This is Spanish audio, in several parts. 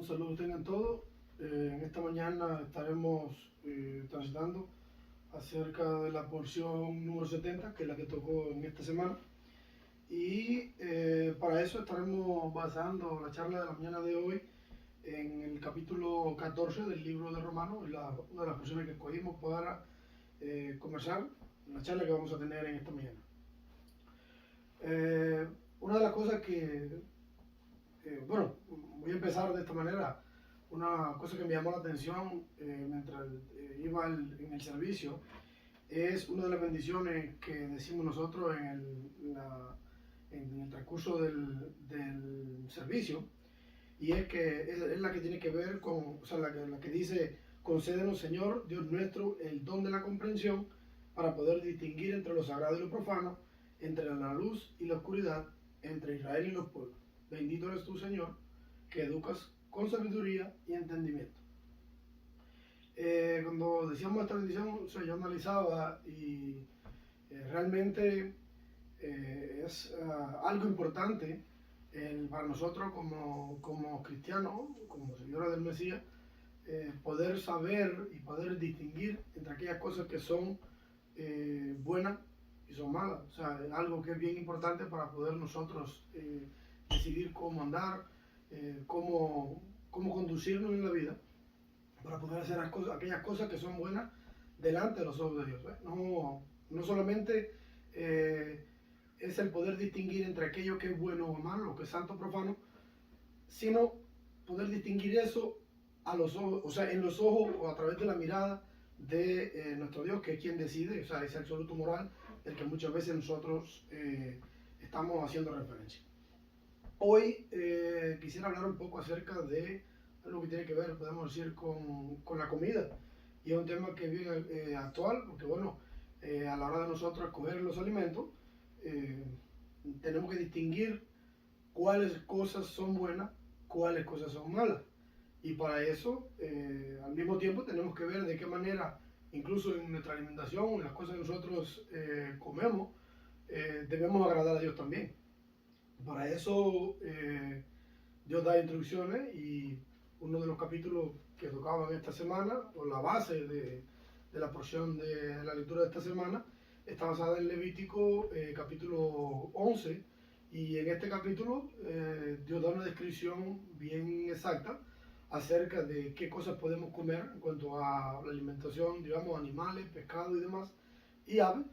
Un saludo tengan todos. En esta mañana estaremos transitando acerca de la porción número 70, que es la que tocó en esta semana. Y para eso estaremos basando la charla de la mañana de hoy en el capítulo 14 del libro de Romanos, una de las porciones que escogimos para conversar en la charla que vamos a tener en esta mañana. Una de las cosas que bueno, voy a empezar de esta manera. Una cosa que me llamó la atención mientras iba en el servicio es una de las bendiciones que decimos nosotros en el transcurso del servicio, y es que es la que tiene que ver con, o sea, la que dice: concédenos, Señor Dios nuestro, el don de la comprensión para poder distinguir entre lo sagrado y lo profano, entre la luz y la oscuridad, entre Israel y los pueblos. Bendito eres tú, Señor, que educas con sabiduría y entendimiento. Cuando decíamos esta bendición, o sea, yo analizaba y realmente es algo importante para nosotros como cristianos, como seguidores del Mesías, poder saber y poder distinguir entre aquellas cosas que son buenas y son malas. O sea, es algo que es bien importante para poder nosotros decidir cómo andar, cómo conducirnos en la vida, para poder hacer aquellas cosas que son buenas delante de los ojos de Dios. No solamente es el poder distinguir entre aquello que es bueno o malo, lo que es santo o profano, sino poder distinguir eso a los ojos, o sea, en los ojos o a través de la mirada de nuestro Dios, que es quien decide, o sea, ese absoluto moral del que muchas veces nosotros estamos haciendo referencia. Hoy quisiera hablar un poco acerca de algo que tiene que ver, podemos decir, con la comida. Y es un tema que es bien actual, porque bueno, a la hora de nosotros escoger los alimentos, tenemos que distinguir cuáles cosas son buenas, cuáles cosas son malas. Y para eso, al mismo tiempo, tenemos que ver de qué manera, incluso en nuestra alimentación, en las cosas que nosotros comemos, debemos agradar a Dios también. Para eso Dios da instrucciones, y uno de los capítulos que tocaban esta semana, o la base de la porción de la lectura de esta semana, está basada en Levítico capítulo 11, y en este capítulo Dios da una descripción bien exacta acerca de qué cosas podemos comer en cuanto a la alimentación, digamos, animales, pescado y demás, y aves.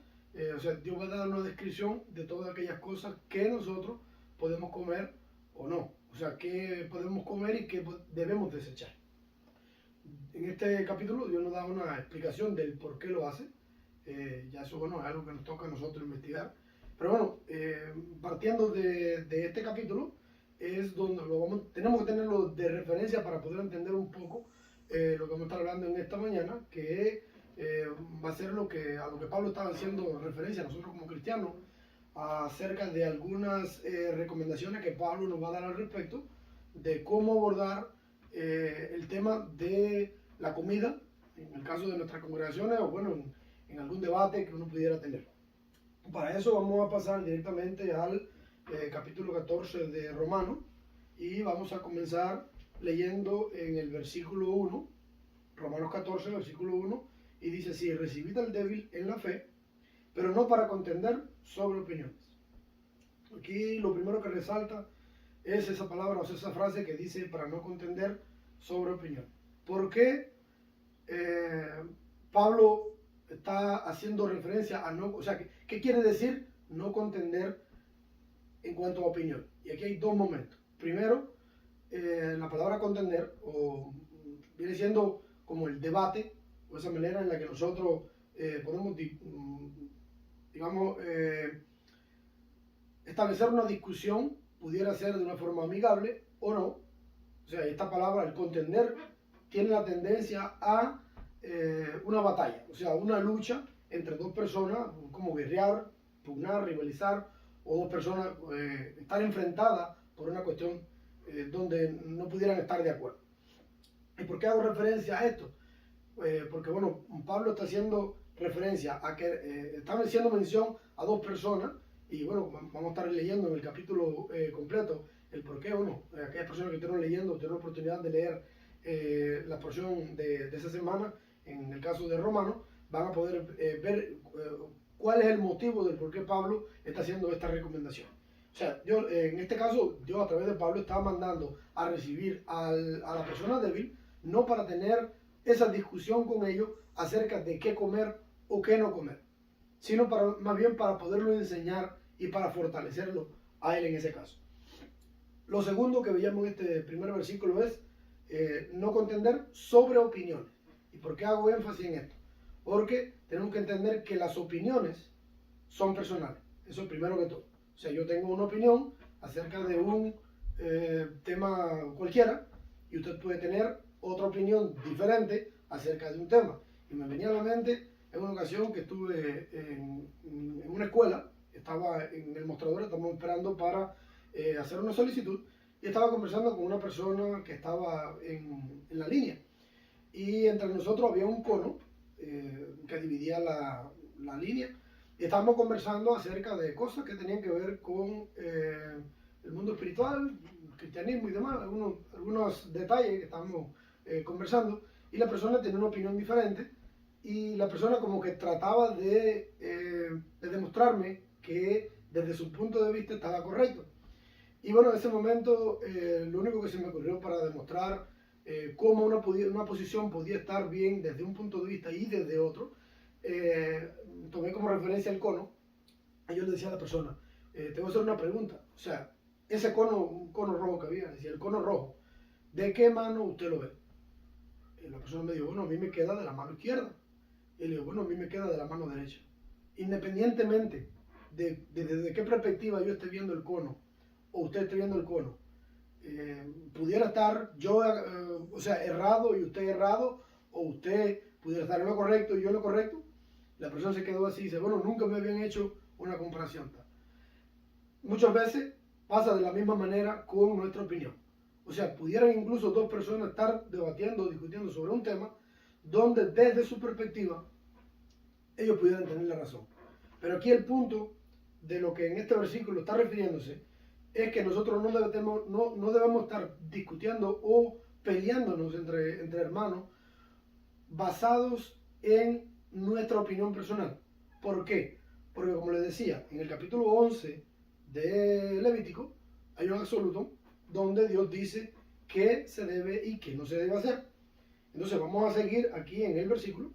O sea, Dios va a dar una descripción de todas aquellas cosas que nosotros podemos comer o no. O sea, qué podemos comer y qué debemos desechar. En este capítulo Dios nos da una explicación del por qué lo hace. Ya eso, bueno, es algo que nos toca a nosotros investigar. Pero bueno, partiendo de este capítulo, es donde tenemos que tenerlo de referencia para poder entender un poco lo que vamos a estar hablando en esta mañana, que va a ser a lo que Pablo estaba haciendo referencia a nosotros como cristianos, acerca de algunas recomendaciones que Pablo nos va a dar al respecto de cómo abordar el tema de la comida, en el caso de nuestras congregaciones, o bueno, en algún debate que uno pudiera tener. Para eso vamos a pasar directamente al capítulo 14 de Romanos, y vamos a comenzar leyendo en el versículo 1, Romanos 14, versículo 1, y dice así: recibid al débil en la fe, pero no para contender sobre opiniones. Aquí lo primero que resalta es esa palabra, o sea, esa frase que dice para no contender sobre opiniones. ¿Por qué Pablo está haciendo referencia a no, o sea, ¿qué quiere decir no contender en cuanto a opinión? Y aquí hay dos momentos. Primero, la palabra contender, o viene siendo como el debate, o esa manera en la que nosotros podemos, digamos, establecer una discusión, pudiera ser de una forma amigable o no. O sea, esta palabra, el contender, tiene la tendencia a una batalla, o sea, una lucha entre dos personas, como guerrear, pugnar, rivalizar, o dos personas estar enfrentadas por una cuestión donde no pudieran estar de acuerdo. ¿Y por qué hago referencia a esto? Porque, bueno, Pablo está haciendo referencia a que está haciendo mención a dos personas, y bueno, vamos a estar leyendo en el capítulo completo el por qué o no. Aquellas personas que estuvieron leyendo, tuvieron la oportunidad de leer la porción de esa semana, en el caso de Romanos, van a poder ver cuál es el motivo del por qué Pablo está haciendo esta recomendación. O sea, yo, en este caso, Dios a través de Pablo estaba mandando a recibir a la persona débil, no para tener esa discusión con ellos acerca de qué comer o qué no comer, sino más bien para poderlo enseñar y para fortalecerlo a él en ese caso. Lo segundo que veíamos en este primer versículo es no contender sobre opiniones. ¿Y por qué hago énfasis en esto? Porque tenemos que entender que las opiniones son personales. Eso es primero que todo. O sea, yo tengo una opinión acerca de un tema cualquiera y usted puede tener otra opinión diferente acerca de un tema. Y me venía a la mente en una ocasión que estuve en una escuela, estaba en el mostrador, estábamos esperando para hacer una solicitud y estaba conversando con una persona que estaba en la línea. Y entre nosotros había un cono que dividía la línea. Y estábamos conversando acerca de cosas que tenían que ver con el mundo espiritual, el cristianismo y demás, algunos detalles que estábamos conversando. Y la persona tenía una opinión diferente. Y la persona como que trataba de demostrarme que desde su punto de vista estaba correcto. Y bueno, en ese momento lo único que se me ocurrió para demostrar cómo una posición podía estar bien desde un punto de vista y desde otro, tomé como referencia el cono y yo le decía a la persona, te voy a hacer una pregunta. O sea, ese cono, un cono rojo que había, decía el cono rojo, ¿de qué mano usted lo ve? Y la persona me dijo, bueno, a mí me queda de la mano izquierda. Y le digo, bueno, a mí me queda de la mano derecha. Independientemente de qué perspectiva yo esté viendo el cono o usted esté viendo el cono, pudiera estar yo, o sea, errado y usted errado, o usted pudiera estar en lo correcto y yo en lo correcto. La persona se quedó así y dice, bueno, nunca me habían hecho una comparación. Muchas veces pasa de la misma manera con nuestra opinión. O sea, pudieran incluso dos personas estar debatiendo o discutiendo sobre un tema donde desde su perspectiva ellos pudieran tener la razón. Pero aquí el punto de lo que en este versículo está refiriéndose es que nosotros no debemos estar discutiendo o peleándonos entre hermanos basados en nuestra opinión personal. ¿Por qué? Porque como les decía, en el capítulo 11 de Levítico hay un absoluto donde Dios dice qué se debe y qué no se debe hacer. Entonces vamos a seguir aquí en el versículo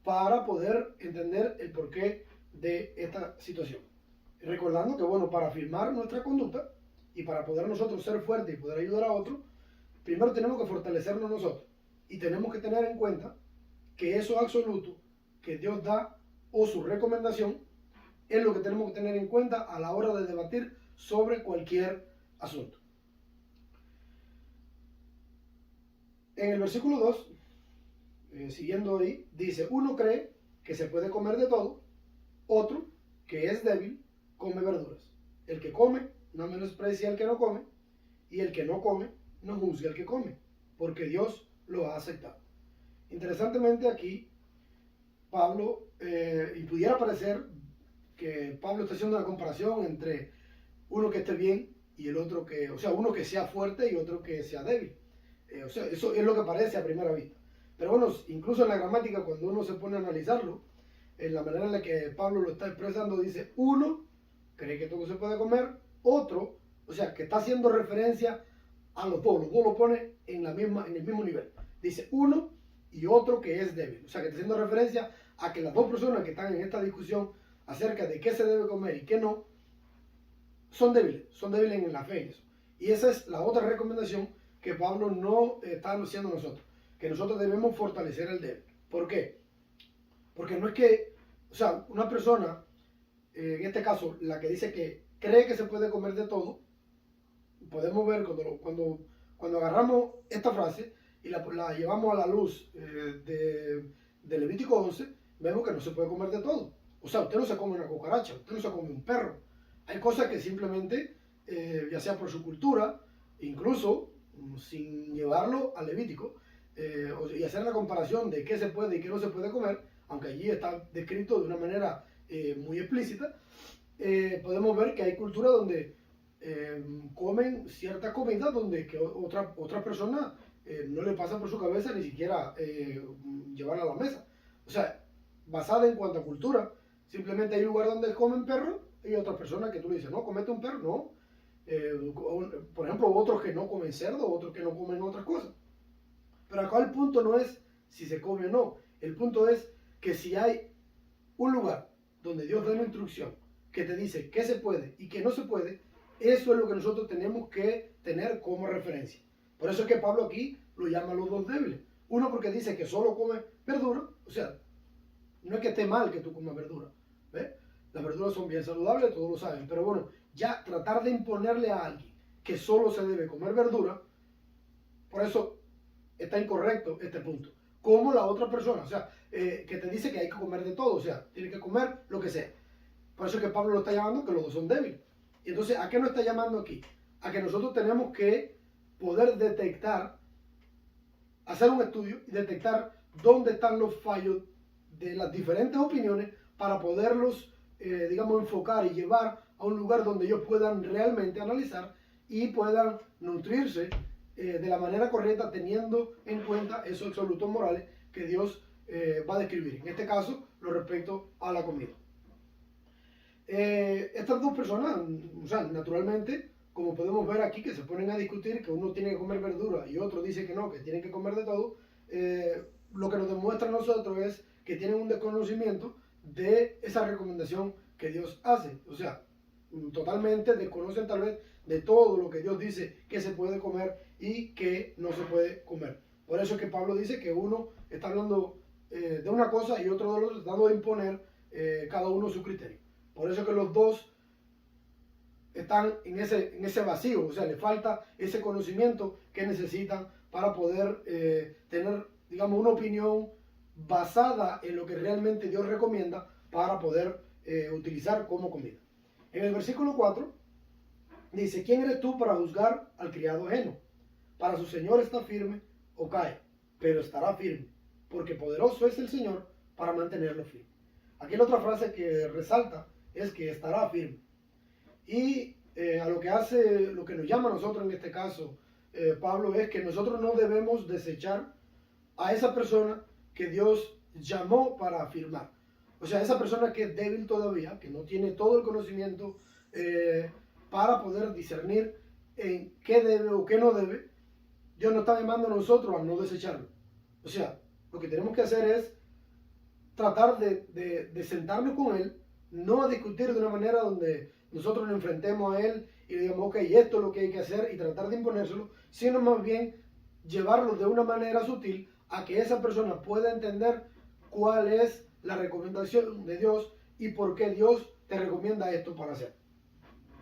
para poder entender el porqué de esta situación. Recordando que, bueno, para afirmar nuestra conducta y para poder nosotros ser fuertes y poder ayudar a otros, primero tenemos que fortalecernos nosotros y tenemos que tener en cuenta que eso absoluto que Dios da o su recomendación es lo que tenemos que tener en cuenta a la hora de debatir sobre cualquier asunto. En el versículo 2, siguiendo ahí, dice, uno cree que se puede comer de todo, otro, que es débil, come verduras. El que come no menosprecia al que no come, y el que no come no juzga al que come, porque Dios lo ha aceptado. Interesantemente aquí, Pablo, y pudiera parecer que Pablo está haciendo una comparación entre uno que esté bien y el otro que, o sea, uno que sea fuerte y otro que sea débil. O sea, eso es lo que parece a primera vista. Pero bueno, incluso en la gramática, cuando uno se pone a analizarlo, en la manera en la que Pablo lo está expresando, dice, uno cree que todo se puede comer, otro, o sea, que está haciendo referencia a los dos lo pone en el mismo nivel. Dice uno y otro que es débil. O sea, que está haciendo referencia a que las dos personas que están en esta discusión acerca de qué se debe comer y qué no, son débiles en la fe. Y esa es la otra recomendación que Pablo no está anunciando a nosotros, que nosotros debemos fortalecer al débil. ¿Por qué? Porque no es que, o sea, una persona, en este caso, la que dice que cree que se puede comer de todo, podemos ver cuando agarramos esta frase y la llevamos a la luz de Levítico 11, vemos que no se puede comer de todo. O sea, usted no se come una cucaracha, usted no se come un perro. Hay cosas que simplemente, ya sea por su cultura, incluso sin llevarlo al Levítico, y hacer la comparación de qué se puede y qué no se puede comer, aunque allí está descrito de una manera muy explícita, podemos ver que hay culturas donde comen cierta comida donde que otra persona no le pasa por su cabeza ni siquiera llevarla a la mesa. O sea, basada en cuanto a cultura, simplemente hay un lugar donde comen perro y otras personas que tú le dices, no, comete un perro, no. Por ejemplo, otros que no comen cerdo, otros que no comen otras cosas. Pero acá el punto no es si se come o no. El punto es que si hay un lugar donde Dios da una instrucción que te dice qué se puede y qué no se puede, eso es lo que nosotros tenemos que tener como referencia. Por eso es que Pablo aquí lo llama los dos débiles. Uno porque dice que solo come verdura, o sea, no es que esté mal que tú comas verdura, ¿ves? Las verduras son bien saludables, todos lo saben, pero bueno, ya tratar de imponerle a alguien que solo se debe comer verdura, por eso está incorrecto este punto. Como la otra persona, o sea, que te dice que hay que comer de todo, o sea, tiene que comer lo que sea. Por eso es que Pablo lo está llamando que los dos son débiles. Y entonces, ¿a qué nos está llamando aquí? A que nosotros tenemos que poder detectar, hacer un estudio y detectar dónde están los fallos de las diferentes opiniones para poderlos, digamos, enfocar y llevar a un lugar donde ellos puedan realmente analizar y puedan nutrirse de la manera correcta, teniendo en cuenta esos absolutos morales que Dios va a describir. En este caso, lo respecto a la comida. Estas dos personas, o sea, naturalmente, como podemos ver aquí, que se ponen a discutir que uno tiene que comer verdura y otro dice que no, que tienen que comer de todo, lo que nos demuestra a nosotros es que tienen un desconocimiento de esa recomendación que Dios hace. O sea, totalmente desconocen tal vez de todo lo que Dios dice que se puede comer y que no se puede comer. Por eso es que Pablo dice que uno está hablando de una cosa y otro de lo otro, tratando de imponer cada uno su criterio. Por eso es que los dos están en ese vacío, o sea, le falta ese conocimiento que necesitan para poder tener, digamos, una opinión basada en lo que realmente Dios recomienda para poder utilizar como comida. En el versículo 4 dice, ¿quién eres tú para juzgar al criado ajeno? Para su Señor está firme o cae, pero estará firme, porque poderoso es el Señor para mantenerlo firme. Aquí la otra frase que resalta es que estará firme. Y a lo que hace, lo que nos llama a nosotros en este caso, Pablo, es que nosotros no debemos desechar a esa persona que Dios llamó para afirmar. O sea, esa persona que es débil todavía, que no tiene todo el conocimiento para poder discernir en qué debe o qué no debe, Dios nos está llamando a nosotros a no desecharlo. O sea, lo que tenemos que hacer es tratar de sentarnos con Él, no a discutir de una manera donde nosotros nos enfrentemos a Él y digamos, ok, esto es lo que hay que hacer y tratar de imponérselo, sino más bien llevarlo de una manera sutil a que esa persona pueda entender cuál es la recomendación de Dios y por qué Dios te recomienda esto para hacer.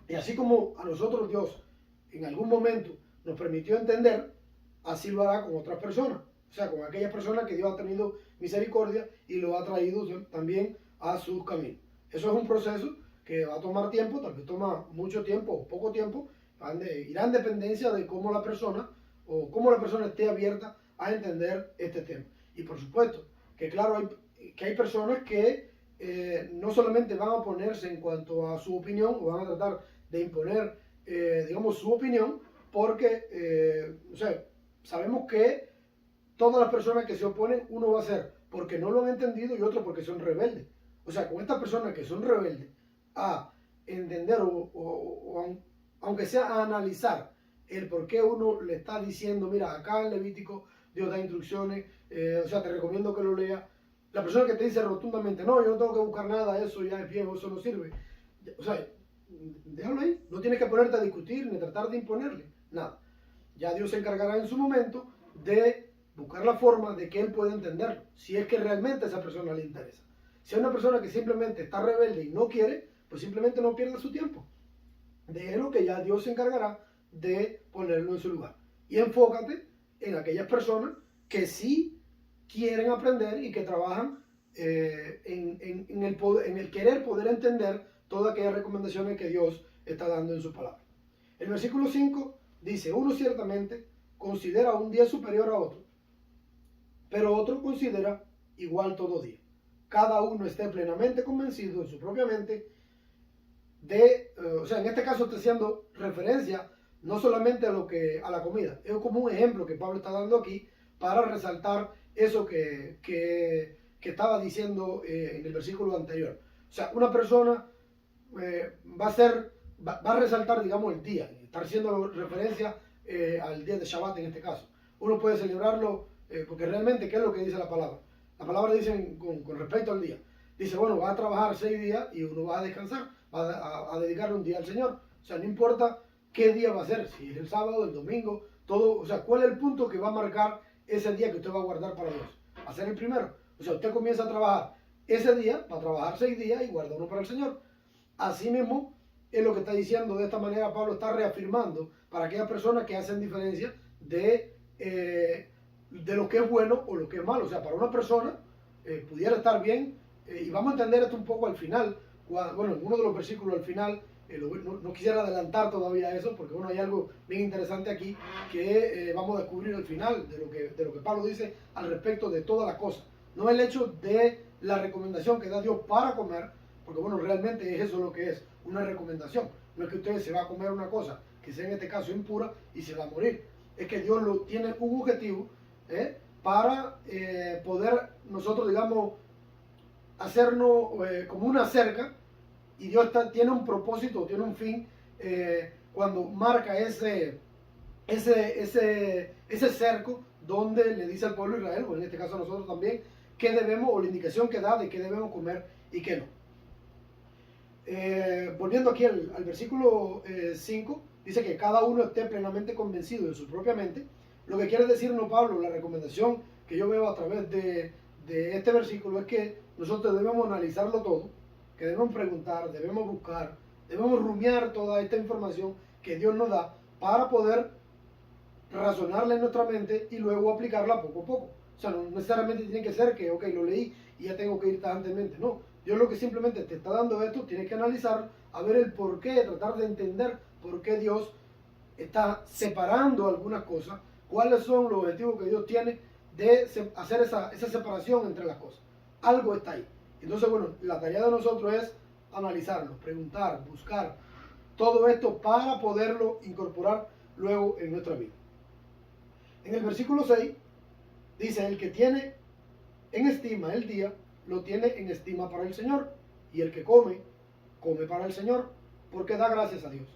Y así como a nosotros Dios en algún momento nos permitió entender, así lo hará con otras personas. O sea, con aquellas personas que Dios ha tenido misericordia y lo ha traído también a sus caminos. Eso es un proceso que va a tomar tiempo, tal vez toma mucho tiempo o poco tiempo, irá en dependencia de cómo la persona o cómo la persona esté abierta a entender este tema. Y por supuesto, que claro, hay personas que no solamente van a oponerse en cuanto a su opinión o van a tratar de imponer, digamos, su opinión, porque, o sea, sabemos que todas las personas que se oponen, uno va a ser porque no lo han entendido y otro porque son rebeldes. O sea, con estas personas que son rebeldes a entender o aunque sea a analizar el por qué uno le está diciendo, mira, acá en Levítico Dios da instrucciones, o sea, te recomiendo que lo leas. La persona que te dice rotundamente, no, yo no tengo que buscar nada, eso ya es viejo, eso no sirve. O sea, déjalo ahí, no tienes que ponerte a discutir ni tratar de imponerle, nada. Ya Dios se encargará en su momento de buscar la forma de que él pueda entenderlo, si es que realmente a esa persona le interesa. Si es una persona que simplemente está rebelde y no quiere, pues simplemente no pierda su tiempo. Déjelo que ya Dios se encargará de ponerlo en su lugar. Y enfócate en aquellas personas que sí quieren aprender y que trabajan en el querer poder entender todas aquellas recomendaciones que Dios está dando en su palabra. El versículo 5 dice, uno ciertamente considera un día superior a otro, pero otro considera igual todo día. Cada uno esté plenamente convencido en su propia mente o sea, en este caso está haciendo referencia no solamente a la comida, es como un ejemplo que Pablo está dando aquí para resaltar eso que estaba diciendo en el versículo anterior. O sea, una persona va a resaltar, digamos, el día, está haciendo referencia al día de Shabbat en este caso. Uno puede celebrarlo porque realmente, ¿qué es lo que dice la palabra? La palabra dice con respecto al día. Dice, bueno, va a trabajar 6 días y uno va a descansar, va a dedicarle un día al Señor. O sea, no importa qué día va a ser, si es el sábado, el domingo, todo. O sea, ¿cuál es el punto que va a marcar ese día que usted va a guardar para Dios? Va a ser el primero. O sea, usted comienza a trabajar ese día, va a trabajar 6 días y guarda uno para el Señor. Así mismo es lo que está diciendo. De esta manera Pablo está reafirmando para aquellas personas que hacen diferencia de lo que es bueno o lo que es malo. O sea, para una persona pudiera estar bien, y vamos a entender esto un poco al final, bueno, en uno de los versículos al final, no quisiera adelantar todavía eso, porque bueno, hay algo bien interesante aquí que vamos a descubrir al final de lo que Pablo dice al respecto de todas las cosas. No el hecho de la recomendación que da Dios para comer, porque bueno, realmente es eso lo que es, una recomendación. No es que usted se va a comer una cosa que sea en este caso impura y se va a morir. Es que Dios tiene un objetivo para poder nosotros, digamos, hacernos como una cerca, y Dios tiene un propósito, tiene un fin cuando marca ese cerco donde le dice al pueblo de Israel, o en este caso a nosotros también, qué debemos, o la indicación que da de qué debemos comer y qué no. Volviendo aquí al versículo 5, dice que cada uno esté plenamente convencido de su propia mente. Lo que quiere decirnos Pablo, la recomendación que yo veo a través de este versículo es que nosotros debemos analizarlo todo, que debemos preguntar, debemos buscar, debemos rumiar toda esta información que Dios nos da para poder razonarla en nuestra mente y luego aplicarla poco a poco. O sea, no necesariamente tiene que ser que, ok, lo leí y ya tengo que ir tajantemente. No, Dios lo que simplemente te está dando esto, tienes que analizar, a ver el por qué, tratar de entender por qué Dios está separando algunas cosas, cuáles son los objetivos que Dios tiene de hacer esa separación entre las cosas. Algo está ahí. Entonces, bueno, la tarea de nosotros es analizarlo, preguntar, buscar todo esto para poderlo incorporar luego en nuestra vida. En el versículo 6 dice, el que tiene en estima el día, lo tiene en estima para el Señor. Y el que come, come para el Señor, porque da gracias a Dios.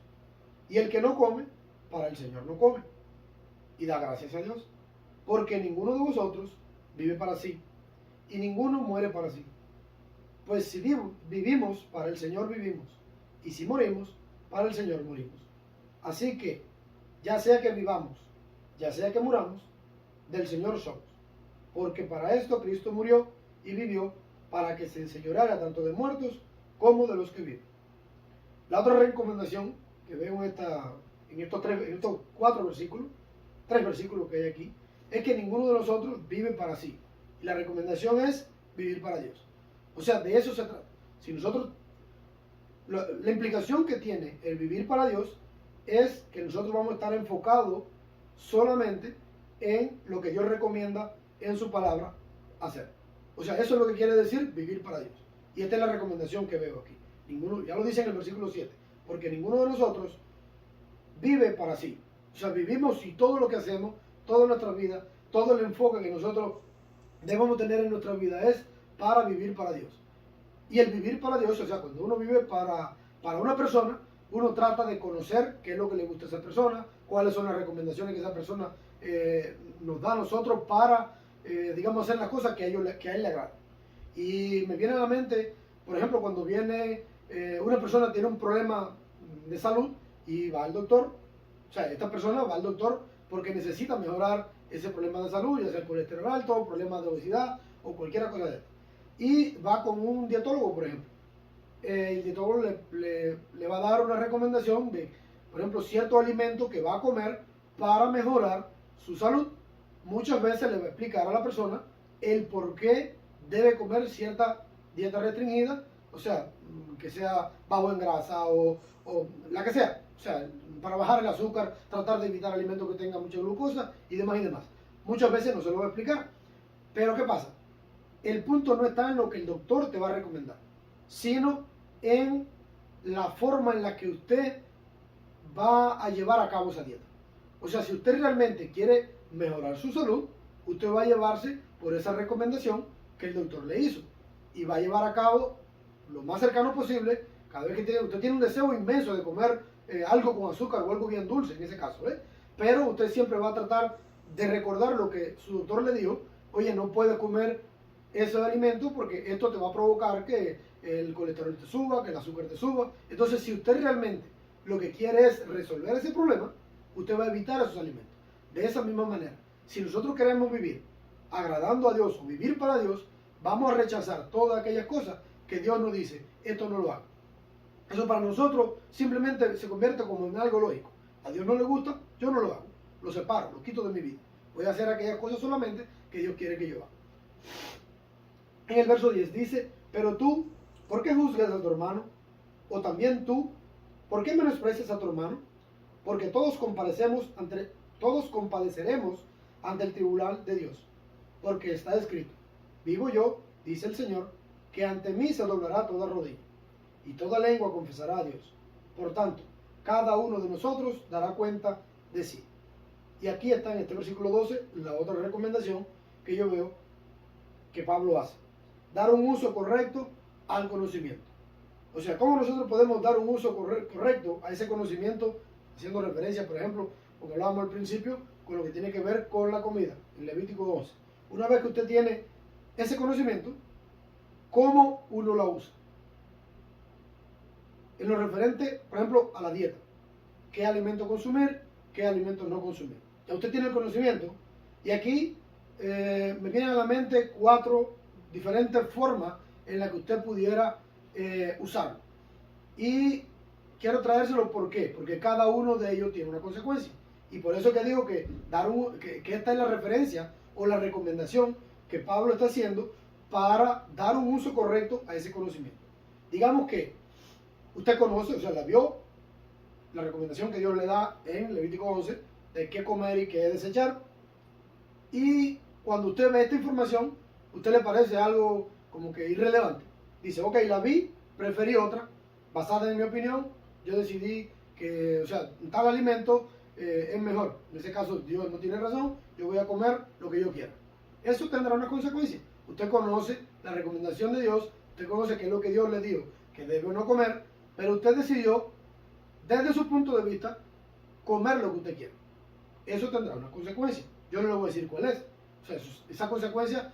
Y el que no come, para el Señor no come, y da gracias a Dios. Porque ninguno de vosotros vive para sí, y ninguno muere para sí. Pues si vivimos, para el Señor vivimos, y si morimos, para el Señor morimos. Así que, ya sea que vivamos, ya sea que muramos, del Señor somos. Porque para esto Cristo murió y vivió, para que se enseñoreara tanto de muertos como de los que viven. La otra recomendación que veo en estos 4 versículos, 3 versículos que hay aquí, es que ninguno de nosotros vive para sí. Y la recomendación es vivir para Dios. O sea, de eso se trata. Si nosotros, la implicación que tiene el vivir para Dios es que nosotros vamos a estar enfocados solamente en lo que Dios recomienda en su palabra hacer. O sea, eso es lo que quiere decir vivir para Dios. Y esta es la recomendación que veo aquí. Ya lo dice en el versículo 7, porque ninguno de nosotros vive para sí. O sea, vivimos y todo lo que hacemos, toda nuestra vida, todo el enfoque que nosotros debemos tener en nuestra vida es para vivir para Dios. Y el vivir para Dios, o sea, cuando uno vive para una persona, uno trata de conocer qué es lo que le gusta a esa persona, cuáles son las recomendaciones que esa persona nos da a nosotros para, digamos, hacer las cosas que a él le agradan. Y me viene a la mente, por ejemplo, cuando viene una persona tiene un problema de salud y va al doctor. O sea, esta persona va al doctor porque necesita mejorar ese problema de salud, ya sea el colesterol alto, problemas de obesidad o cualquier cosa de esto. Y va con un dietólogo, por ejemplo. El dietólogo le va a dar una recomendación de, por ejemplo, ciertos alimentos que va a comer para mejorar su salud. Muchas veces le va a explicar a la persona el por qué debe comer cierta dieta restringida, o sea, que sea bajo en grasa o la que sea. O sea, para bajar el azúcar, tratar de evitar alimentos que tengan mucha glucosa y demás y demás. Muchas veces no se lo va a explicar. Pero ¿qué pasa? El punto no está en lo que el doctor te va a recomendar, sino en la forma en la que usted va a llevar a cabo esa dieta. O sea, si usted realmente quiere mejorar su salud, usted va a llevarse por esa recomendación que el doctor le hizo y va a llevar a cabo lo más cercano posible. Cada vez que usted tiene un deseo inmenso de comer algo con azúcar o algo bien dulce en ese caso, pero usted siempre va a tratar de recordar lo que su doctor le dijo. Oye, no puedes comer ese alimento porque esto te va a provocar que el colesterol te suba, que el azúcar te suba. Entonces, si usted realmente lo que quiere es resolver ese problema, usted va a evitar esos alimentos. De esa misma manera, si nosotros queremos vivir agradando a Dios o vivir para Dios, vamos a rechazar todas aquellas cosas que Dios nos dice, esto no lo haga. Eso para nosotros simplemente se convierte como en algo lógico. A Dios no le gusta, yo no lo hago. Lo separo, lo quito de mi vida. Voy a hacer aquellas cosas solamente que Dios quiere que yo haga. En el verso 10 dice, pero tú, ¿por qué juzgas a tu hermano? O también tú, ¿por qué menosprecias a tu hermano? Porque todos compadeceremos ante el tribunal de Dios. Porque está escrito, vivo yo, dice el Señor, que ante mí se doblará toda rodilla, y toda lengua confesará a Dios. Por tanto, cada uno de nosotros dará cuenta de sí. Y aquí está en este versículo 12 la otra recomendación que yo veo que Pablo hace. Dar un uso correcto al conocimiento. O sea, ¿cómo nosotros podemos dar un uso correcto a ese conocimiento? Haciendo referencia, por ejemplo, como hablábamos al principio, con lo que tiene que ver con la comida, en Levítico 11. Una vez que usted tiene ese conocimiento, ¿cómo uno la usa? En lo referente, por ejemplo, a la dieta. ¿Qué alimento consumir? ¿Qué alimento no consumir? Ya usted tiene el conocimiento y aquí me vienen a la mente 4 diferentes formas en las que usted pudiera usarlo. Y quiero traérselo, ¿por qué? Porque cada uno de ellos tiene una consecuencia. Y por eso que digo que esta es la referencia o la recomendación que Pablo está haciendo para dar un uso correcto a ese conocimiento. Digamos que usted conoce, o sea, la vio, la recomendación que Dios le da en Levítico 11 de qué comer y qué desechar. Y cuando usted ve esta información, usted le parece algo como que irrelevante. Dice, ok, la vi, preferí otra, basada en mi opinión, yo decidí que, o sea, tal alimento es mejor. En ese caso, Dios no tiene razón, yo voy a comer lo que yo quiera. Eso tendrá una consecuencia. Usted conoce la recomendación de Dios, usted conoce qué es lo que Dios le dijo que debe o no comer, pero usted decidió, desde su punto de vista, comer lo que usted quiere. Eso tendrá una consecuencia. Yo no le voy a decir cuál es. O sea, esa consecuencia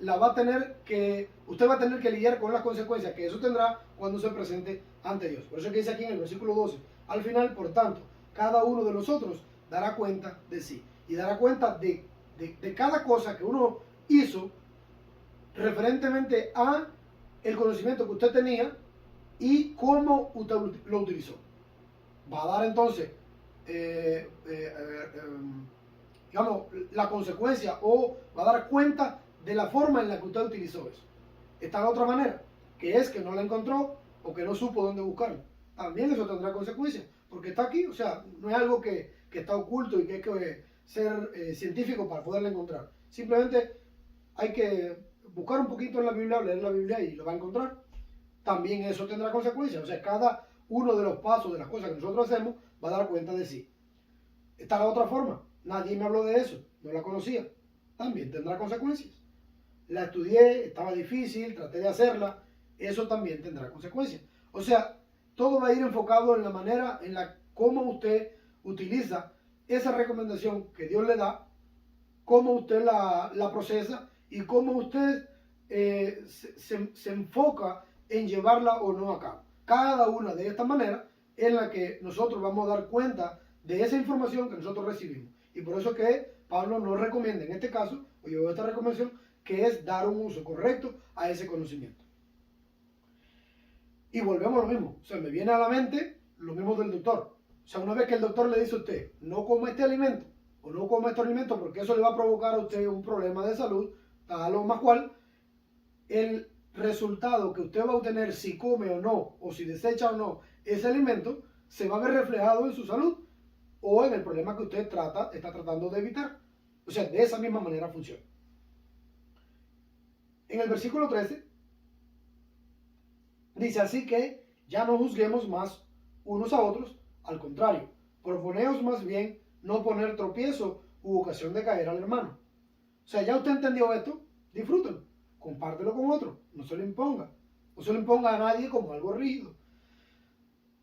la va a tener que, usted va a tener que lidiar con las consecuencias que eso tendrá cuando se presente ante Dios. Por eso que dice aquí en el versículo 12, al final, por tanto, cada uno de nosotros dará cuenta de sí. Y dará cuenta de cada cosa que uno hizo referentemente a el conocimiento que usted tenía y cómo usted lo utilizó. Va a dar entonces digamos, la consecuencia o va a dar cuenta de la forma en la que usted utilizó eso. Está la otra manera, que es que no la encontró o que no supo dónde buscarlo. También eso tendrá consecuencias, porque está aquí, o sea, no es algo que está oculto y que hay que ser científico para poderla encontrar. Simplemente hay que buscar un poquito en la Biblia, leer la Biblia y lo va a encontrar. También eso tendrá consecuencias, o sea, cada uno de los pasos de las cosas que nosotros hacemos va a dar cuenta de sí. Está la otra forma, nadie me habló de eso, no la conocía, también tendrá consecuencias. La estudié, estaba difícil, traté de hacerla, eso también tendrá consecuencias. O sea, todo va a ir enfocado en la manera en la cómo usted utiliza esa recomendación que Dios le da, cómo usted la procesa y cómo usted se enfoca en llevarla o no a cabo. Cada una de estas maneras en la que nosotros vamos a dar cuenta de esa información que nosotros recibimos. Y por eso que Pablo nos recomienda en este caso, o yo veo esta recomendación, que es dar un uso correcto a ese conocimiento. Y volvemos a lo mismo, o sea, me viene a la mente lo mismo del doctor. O sea, una vez que el doctor le dice a usted, no coma este alimento, o no coma este alimento porque eso le va a provocar a usted un problema de salud, tal o más cual, el resultado que usted va a obtener si come o no, o si desecha o no ese alimento, se va a ver reflejado en su salud o en el problema que usted está tratando de evitar. O sea, de esa misma manera funciona. En el versículo 13 dice, así que ya no juzguemos más unos a otros, al contrario, proponeos más bien no poner tropiezo u ocasión de caer al hermano. O sea, ya usted entendió esto, disfrútelo, compártelo con otro, no se lo imponga. No se lo imponga a nadie como algo rígido.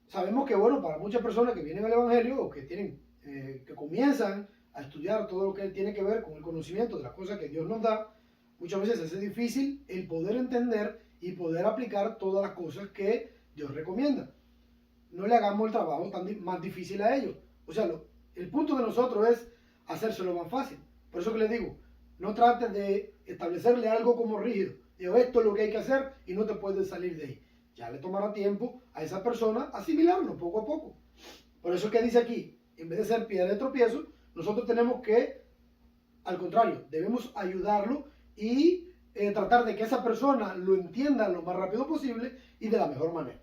Sabemos que, bueno, para muchas personas que vienen al Evangelio o que que comienzan a estudiar todo lo que tiene que ver con el conocimiento de las cosas que Dios nos da, muchas veces es difícil el poder entender y poder aplicar todas las cosas que Dios recomienda. No le hagamos el trabajo más difícil a ellos. O sea, el punto de nosotros es hacérselo más fácil. Por eso que les digo, no trates de establecerle algo como rígido. Digo, esto es lo que hay que hacer y no te puedes salir de ahí. Ya le tomará tiempo a esa persona asimilarlo poco a poco. Por eso es que dice aquí, en vez de ser piedra de tropiezo, nosotros tenemos que, al contrario, debemos ayudarlo y tratar de que esa persona lo entienda lo más rápido posible y de la mejor manera.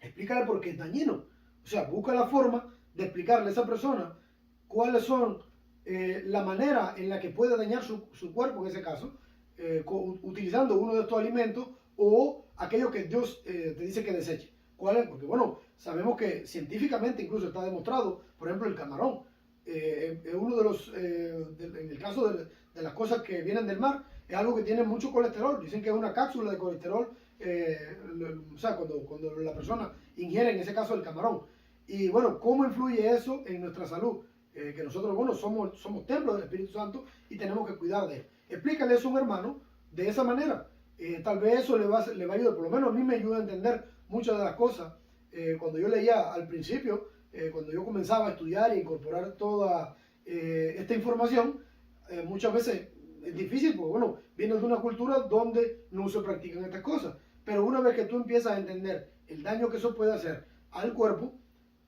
Explícale por qué es dañino. O sea, busca la forma de explicarle a esa persona cuáles son la manera en la que puede dañar su cuerpo, en ese caso, utilizando uno de estos alimentos o aquello que Dios te dice que deseche. ¿Cuál es? Porque, bueno, sabemos que científicamente incluso está demostrado, por ejemplo, el camarón. Es uno de los, en el caso de las cosas que vienen del mar, es algo que tiene mucho colesterol. Dicen que es una cápsula de colesterol, o sea, cuando la persona ingiere, en ese caso, el camarón. Y bueno, ¿cómo influye eso en nuestra salud? Que nosotros, bueno, somos templos del Espíritu Santo y tenemos que cuidar de él. Explícale eso a un hermano de esa manera. Tal vez eso le va a ayudar, por lo menos a mí me ayuda a entender muchas de las cosas. Cuando yo leía al principio, cuando yo comenzaba a estudiar e incorporar toda esta información, muchas veces es difícil, porque bueno, vienes de una cultura donde no se practican estas cosas. Pero una vez que tú empiezas a entender el daño que eso puede hacer al cuerpo,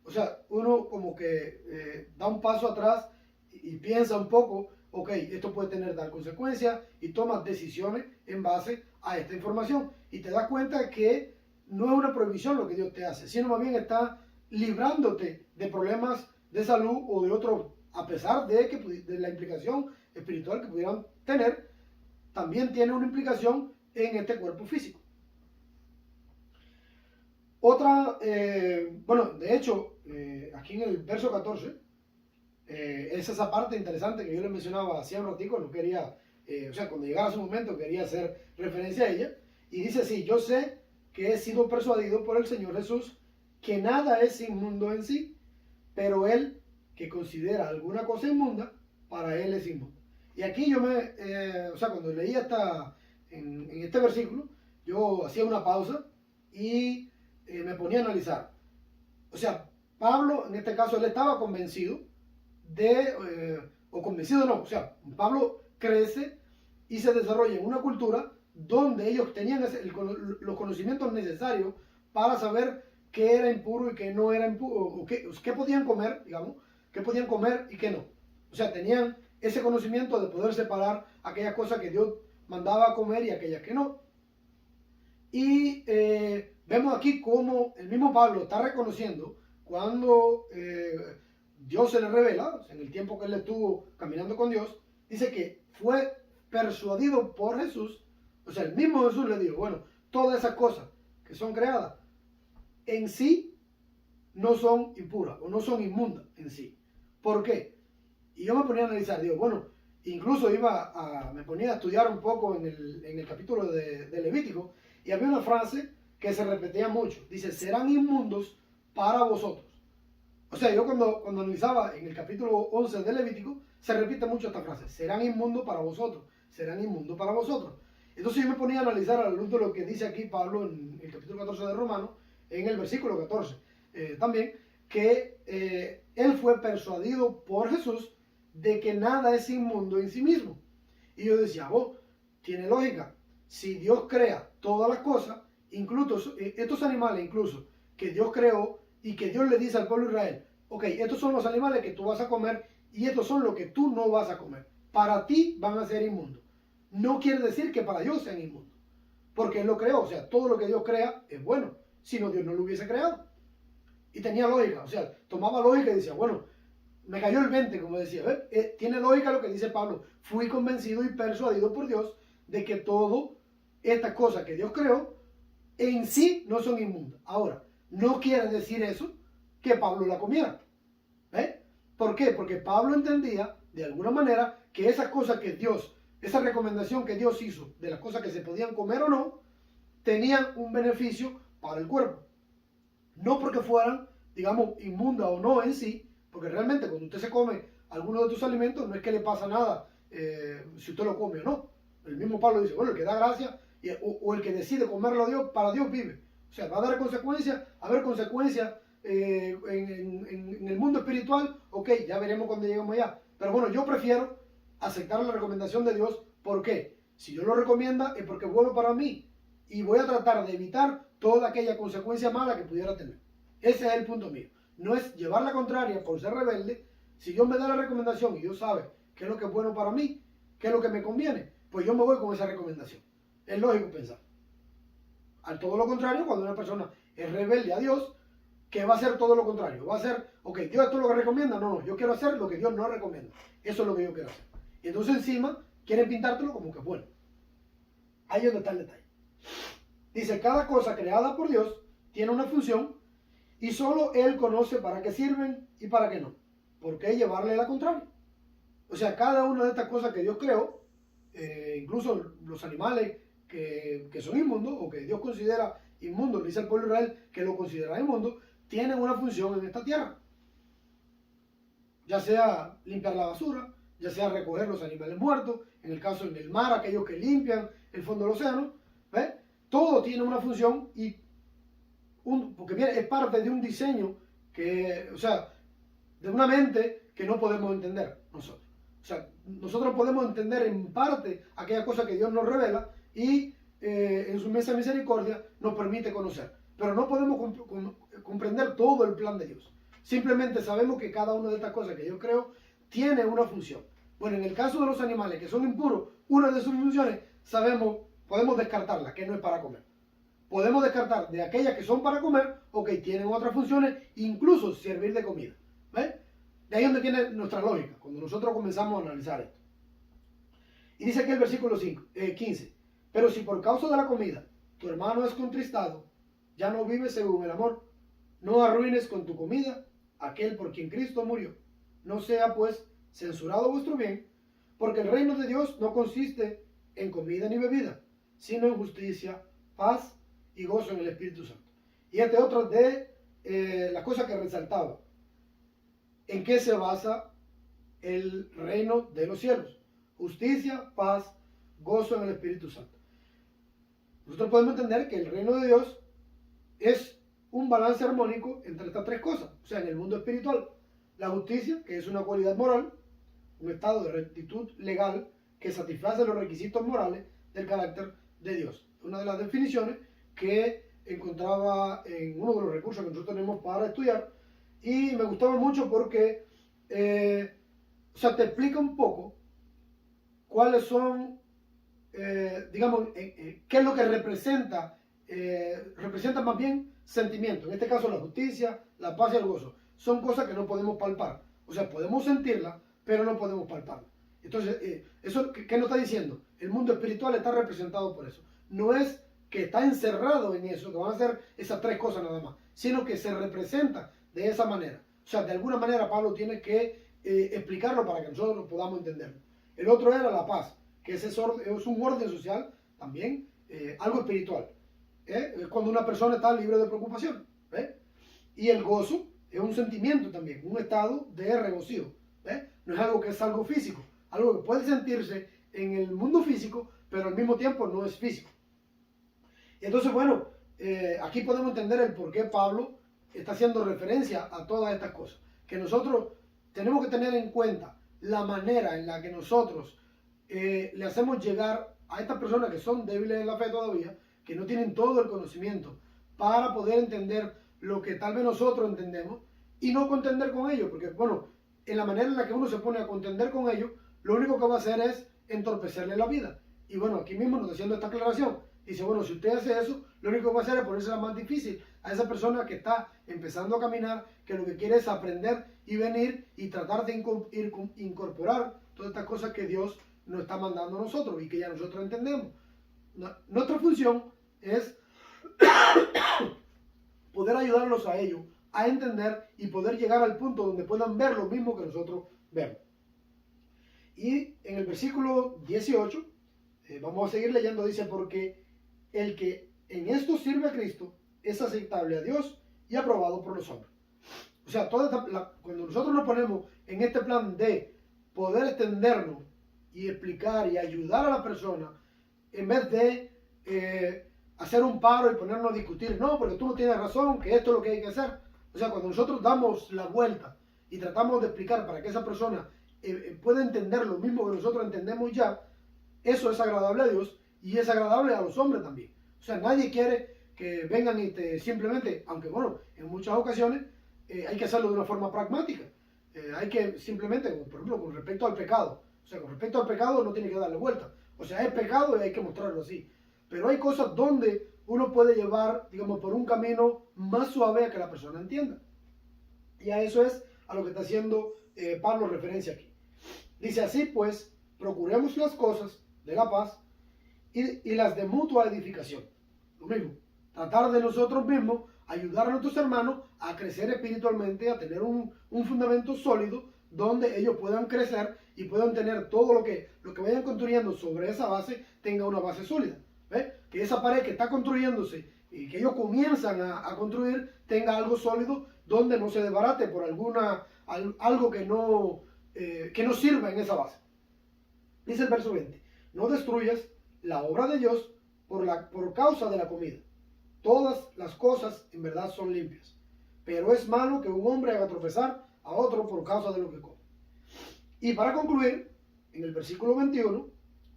o sea, uno como que da un paso atrás y piensa un poco, ok, esto puede tener tal consecuencia y tomas decisiones en base a esta información. Y te das cuenta que no es una prohibición lo que Dios te hace, sino más bien está librándote de problemas de salud o de otros, a pesar de la implicación espiritual que pudieran tener, también tiene una implicación en este cuerpo físico. Otra, bueno, de hecho, aquí en el verso 14, es esa parte interesante que yo le mencionaba hacía un ratico, no quería, o sea, cuando llegara su momento quería hacer referencia a ella, y dice así: yo sé que he sido persuadido por el Señor Jesús que nada es inmundo en sí, pero él que considera alguna cosa inmunda, para él es inmundo. Y aquí yo o sea, cuando leía en este versículo, yo hacía una pausa y me ponía a analizar. O sea, Pablo, en este caso, él estaba convencido o convencido no, o sea, Pablo crece y se desarrolla en una cultura donde ellos tenían los conocimientos necesarios para saber qué era impuro y qué no era impuro, o qué podían comer, digamos, qué podían comer y qué no. O sea, tenían ese conocimiento de poder separar aquellas cosas que Dios mandaba a comer y aquellas que no. Y vemos aquí cómo el mismo Pablo está reconociendo cuando Dios se le revela, en el tiempo que él estuvo caminando con Dios, dice que fue persuadido por Jesús. O sea, el mismo Jesús le dijo, bueno, todas esas cosas que son creadas en sí no son impuras o no son inmundas en sí. ¿Por qué? Y yo me ponía a analizar, digo, bueno, incluso me ponía a estudiar un poco en el capítulo de Levítico, y había una frase que se repetía mucho. Dice, serán inmundos para vosotros. O sea, yo cuando analizaba en el capítulo 11 de Levítico, se repite mucho esta frase, serán inmundos para vosotros, serán inmundos para vosotros. Entonces yo me ponía a analizar a la luz de lo que dice aquí Pablo en el capítulo 14 de Romanos, en el versículo 14 también, que él fue persuadido por Jesús de que nada es inmundo en sí mismo. Y yo decía, tiene lógica. Si Dios crea todas las cosas, incluso estos animales incluso que Dios creó y que Dios le dice al pueblo de Israel, ok, estos son los animales que tú vas a comer y estos son los que tú no vas a comer. Para ti van a ser inmundos. No quiere decir que para Dios sean inmundos, porque Él lo creó. O sea, todo lo que Dios crea es bueno, si no Dios no lo hubiese creado. Y tenía lógica, o sea, tomaba lógica y decía, bueno, me cayó el 20, como decía, tiene lógica lo que dice Pablo. Fui convencido y persuadido por Dios de que todo estas cosas que Dios creó en sí no son inmundas. Ahora, No quiere decir eso que Pablo la comiera. ¿Ve? ¿Por qué? Porque Pablo entendía, de alguna manera, que esas cosas que Dios, esa recomendación que Dios hizo de las cosas que se podían comer o no, tenían un beneficio para el cuerpo. No porque fueran, digamos, inmundas o no en sí, porque realmente cuando usted se come alguno de estos alimentos, no es que le pasa nada si usted lo come o no. El mismo Pablo dice, bueno, el que da gracia o el que decide comerlo a Dios, para Dios vive. O sea, va a dar consecuencias, a haber consecuencias en el mundo espiritual, ok, ya veremos cuando lleguemos allá. Pero bueno, yo prefiero aceptar la recomendación de Dios. ¿Por qué? Si Dios lo recomienda es porque es bueno para mí. Y voy a tratar de evitar toda aquella consecuencia mala que pudiera tener. Ese es el punto mío. No es llevar la contraria por ser rebelde. Si Dios me da la recomendación y Dios sabe qué es lo que es bueno para mí, qué es lo que me conviene, pues yo me voy con esa recomendación. Es lógico pensar. Al todo lo contrario, cuando una persona es rebelde a Dios, que va a hacer todo lo contrario. Va a hacer, ok, Dios esto es lo que recomienda. No, yo quiero hacer lo que Dios no recomienda. Eso es lo que yo quiero hacer. Y entonces encima quieren pintártelo como que es bueno. Ahí es donde está el detalle. Dice, cada cosa creada por Dios tiene una función y solo Él conoce para qué sirven y para qué no. ¿Por qué llevarle la contraria? O sea, cada una de estas cosas que Dios creó, incluso los animales que son inmundos o que Dios considera inmundos, dice el pueblo de Israel que lo considera inmundo, tienen una función en esta tierra. Ya sea limpiar la basura, ya sea recoger los animales muertos, en el caso del mar, aquellos que limpian el fondo del océano, ¿ves? Todo tiene una función y porque mira, es parte de un diseño que, o sea, de una mente que no podemos entender nosotros. O sea, nosotros podemos entender en parte aquella cosa que Dios nos revela y en su inmensa misericordia nos permite conocer. Pero no podemos comprender todo el plan de Dios. Simplemente sabemos que cada una de estas cosas que Dios creó tiene una función. Bueno, en el caso de los animales que son impuros, una de sus funciones sabemos, podemos descartarla, que no es para comer. Podemos descartar de aquellas que son para comer, ok, tienen otras funciones, incluso servir de comida. ¿Ves? De ahí es donde tiene nuestra lógica, cuando nosotros comenzamos a analizar esto. Y dice aquí el versículo 15, pero si por causa de la comida tu hermano es contristado, ya no vives según el amor, no arruines con tu comida aquel por quien Cristo murió. No sea pues censurado vuestro bien, porque el reino de Dios no consiste en comida ni bebida, sino en justicia, paz y gozo en el Espíritu Santo. Y este otro de las cosas que resaltaba. ¿En qué se basa el reino de los cielos? Justicia, paz, gozo en el Espíritu Santo. Nosotros podemos entender que el reino de Dios es un balance armónico entre estas tres cosas. O sea, en el mundo espiritual, la justicia, que es una cualidad moral, un estado de rectitud legal que satisface los requisitos morales del carácter de Dios. Una de las definiciones que encontraba en uno de los recursos que nosotros tenemos para estudiar y me gustaba mucho porque o sea, te explica un poco cuáles son, digamos, qué es lo que representa, representa más bien sentimientos. En este caso la justicia, la paz y el gozo. Son cosas que no podemos palpar. O sea, podemos sentirlas, pero no podemos palparlas. Entonces, eso, ¿qué nos está diciendo? El mundo espiritual está representado por eso. No es que está encerrado en eso, que van a ser esas tres cosas nada más, sino que se representa de esa manera. O sea, de alguna manera Pablo tiene que explicarlo para que nosotros podamos entenderlo. El otro era la paz, que es un orden social también, algo espiritual. Es cuando una persona está libre de preocupación. Y el gozo es un sentimiento también, un estado de regocijo. No es algo que es algo físico, algo que puede sentirse en el mundo físico, pero al mismo tiempo no es físico. Y entonces, bueno, aquí podemos entender el por qué Pablo está haciendo referencia a todas estas cosas. Que nosotros tenemos que tener en cuenta la manera en la que nosotros le hacemos llegar a estas personas que son débiles en la fe todavía, que no tienen todo el conocimiento para poder entender lo que tal vez nosotros entendemos y no contender con ellos, porque bueno, en la manera en la que uno se pone a contender con ellos, lo único que va a hacer es entorpecerle la vida. Y bueno, aquí mismo nos está haciendo esta aclaración. Dice, bueno, si usted hace eso, lo único que va a hacer es ponérsela más difícil a esa persona que está empezando a caminar, que lo que quiere es aprender y venir y tratar de incorporar todas estas cosas que Dios nos está mandando a nosotros y que ya nosotros entendemos. Nuestra función es poder ayudarlos a ellos a entender y poder llegar al punto donde puedan ver lo mismo que nosotros vemos. Y en el versículo 18, vamos a seguir leyendo, dice, porque el que en esto sirve a Cristo es aceptable a Dios y aprobado por los hombres. O sea, cuando nosotros nos ponemos en este plan de poder extendernos y explicar y ayudar a la persona, en vez de hacer un paro y ponernos a discutir, no, porque tú no tienes razón, que esto es lo que hay que hacer. O sea, cuando nosotros damos la vuelta y tratamos de explicar para que esa persona pueda entender lo mismo que nosotros entendemos ya, eso es agradable a Dios y es agradable a los hombres también. O sea, nadie quiere que vengan simplemente, aunque bueno, en muchas ocasiones hay que hacerlo de una forma pragmática. Hay que simplemente, por ejemplo, con respecto al pecado. O sea, con respecto al pecado no tiene que darle vuelta. O sea, es pecado y hay que mostrarlo así. Pero hay cosas donde uno puede llevar, digamos, por un camino más suave a que la persona entienda. Y a eso es a lo que está haciendo Pablo referencia aquí. Dice así, pues, procuremos las cosas de la paz y las de mutua edificación. Lo mismo, tratar de nosotros mismos ayudar a nuestros hermanos a crecer espiritualmente, a tener un fundamento sólido donde ellos puedan crecer y puedan tener todo lo que vayan construyendo sobre esa base tenga una base sólida. ¿Ve? Que esa pared que está construyéndose y que ellos comienzan a construir tenga algo sólido donde no se desbarate por algo que no sirva en esa base. Dice el verso 20, no destruyas la obra de Dios por causa de la comida. Todas las cosas en verdad son limpias, pero es malo que un hombre haga tropezar a otro por causa de lo que come. Y para concluir, en el versículo 21,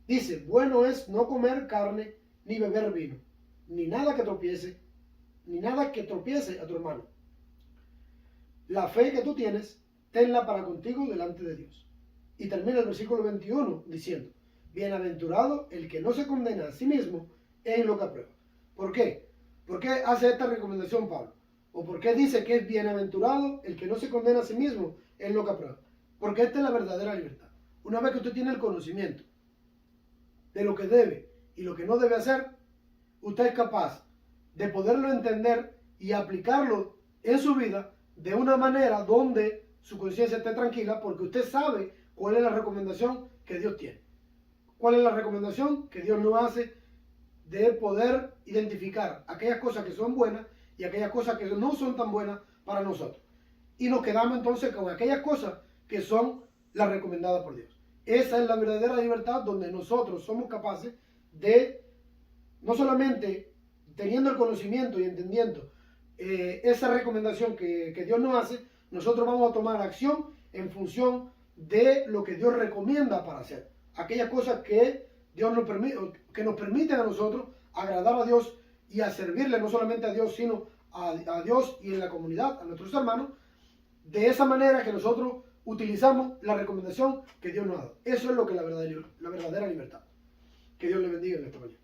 dice, bueno es no comer carne ni beber vino, ni nada que tropiece a tu hermano. La fe que tú tienes, tenla para contigo delante de Dios. Y termina el versículo 21 diciendo, bienaventurado el que no se condena a sí mismo en lo que aprueba. ¿Por qué? ¿Por qué hace esta recomendación Pablo? ¿O por qué dice que es bienaventurado el que no se condena a sí mismo en lo que aprueba? Porque esta es la verdadera libertad. Una vez que usted tiene el conocimiento de lo que debe y lo que no debe hacer, usted es capaz de poderlo entender y aplicarlo en su vida de una manera donde su conciencia esté tranquila, porque usted sabe cuál es la recomendación que Dios tiene. ¿Cuál es la recomendación que Dios nos hace de poder identificar aquellas cosas que son buenas y aquellas cosas que no son tan buenas para nosotros? Y nos quedamos entonces con aquellas cosas que son las recomendadas por Dios. Esa es la verdadera libertad donde nosotros somos capaces de, no solamente teniendo el conocimiento y entendiendo esa recomendación que Dios nos hace, nosotros vamos a tomar acción en función de lo que Dios recomienda para hacer. Aquellas cosas que Dios nos permiten a nosotros agradar a Dios y a servirle no solamente a Dios, sino a Dios y en la comunidad, a nuestros hermanos, de esa manera que nosotros utilizamos la recomendación que Dios nos ha dado. Eso es lo que es la verdadera libertad. Que Dios le bendiga en esta mañana.